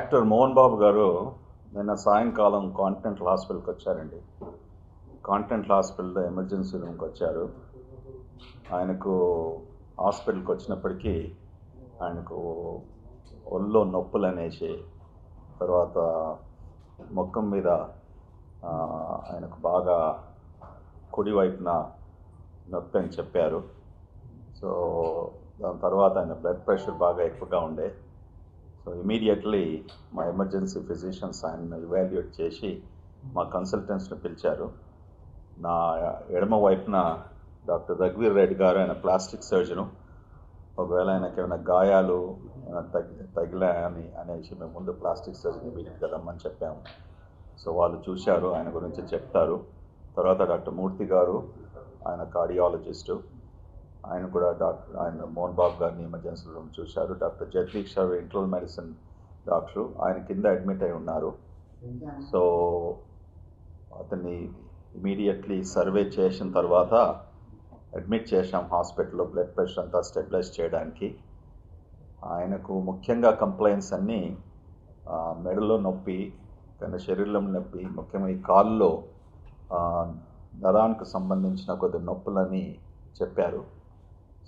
Doctor Mohan Babu గారు నిన్న సాయంకాలం కాంటినెంటల్ హాస్పిటల్కి వచ్చారండి. కాంటినెంటల్ హాస్పిటల్లో ఎమర్జెన్సీ రూమ్కి వచ్చారు. ఆయనకు హాస్పిటల్కి వచ్చినప్పటికీ ఆయనకు ఒళ్ళో నొప్పులు అనేసి, తర్వాత ముఖం మీద ఆయనకు బాగా కుడివైపున నొప్పి అని చెప్పారు. సో దాని తర్వాత ఆయన బ్లడ్ ప్రెషర్ బాగా ఎక్కువగా ఉండే. సో ఇమీడియట్లీ మా ఎమర్జెన్సీ ఫిజిషియన్స్ ఆయన ఇవాల్యుయేట్ చేసి మా కన్సల్టెంట్స్ని పిలిచారు. నా ఎడమ వైపున డాక్టర్ రఘువీర్ రెడ్డి గారు, ఆయన ప్లాస్టిక్ సర్జను. ఒకవేళ ఆయనకి ఏమైనా గాయాలు తగిలాయని అనేసి మేము ముందు ప్లాస్టిక్ సర్జన్ ఇమీడియట్గా రమ్మని చెప్పాము. సో వాళ్ళు చూశారు, ఆయన గురించి చెప్తారు. తర్వాత డాక్టర్ మూర్తి గారు, ఆయన కార్డియాలజిస్టు, ఆయన కూడా ఆయన మోహన్ బాబు గారిని ఎమర్జెన్సీ రూమ్ చూశారు. డాక్టర్ జగదీష్ గారు ఇంటర్నల్ మెడిసిన్ డాక్టరు, ఆయన కింద అడ్మిట్ అయి ఉన్నారు. సో అతన్ని ఇమీడియట్లీ సర్వే చేసిన తర్వాత అడ్మిట్ చేశాం హాస్పిటల్లో, బ్లడ్ ప్రెషర్ అంతా స్టెబిలైజ్ చేయడానికి. ఆయనకు ముఖ్యంగా కంప్లైంట్స్ అన్నీ మెడలో నొప్పి, కానీ శరీరంలో నొప్పి, ముఖ్యంగా ఈ కాల్లో నరానికి సంబంధించిన కొద్ది నొప్పులని చెప్పారు.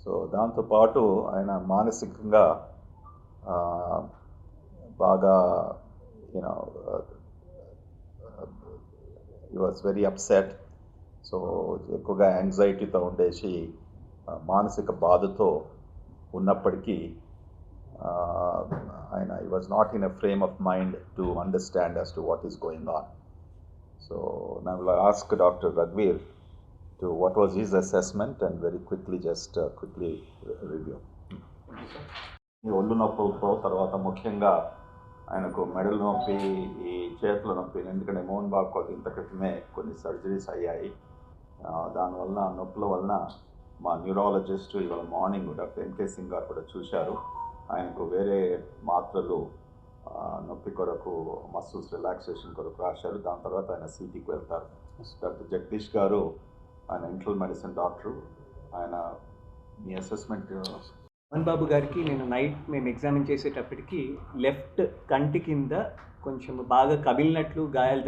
సో దాంతోపాటు ఆయన మానసికంగా బాగా he was very upset. So ఎక్కువగా యాంగ్జైటీతో ఉండేసి మానసిక బాధతో ఉన్నప్పటికీ ఆయన he was not in a frame of mind to understand as to what is going on. So I will ask doctor రఘువీర్ to what was his assessment and very quickly review. ఈ ఒళ్ళు నొప్పులతో తర్వాత ముఖ్యంగా ఆయనకు మెడల నొప్పి, ఈ చేతుల నొప్పి, ఎందుకంటే మోహన్ బాబు ఇంత క్రితమే కొన్ని సర్జరీస్ అయ్యాయి. దానివల్ల నొప్పుల వలన మా న్యూరాలజిస్ట్ ఇవాళ మార్నింగ్ డాక్టర్ ఎంకే సింగ్ గారు కూడా చూశారు. ఆయనకు వేరే మాత్రలు నొప్పి కొరకు, మసిల్స్ రిలాక్సేషన్ కొరకు రాశారు. దాని తర్వాత ఆయన సిటీకి వెళ్తారు. డాక్టర్ జగదీష్ గారు, ఆయన ఇంటర్నల్ మెడిసిన్ డాక్టరు, ఆయన మీ అసెస్మెంట్. మోహన్ బాబు గారికి నేను నైట్ మేము ఎగ్జామిన్ చేసేటప్పటికి లెఫ్ట్ కంటి కింద కొంచెం బాగా కమిలినట్లు గాయాలు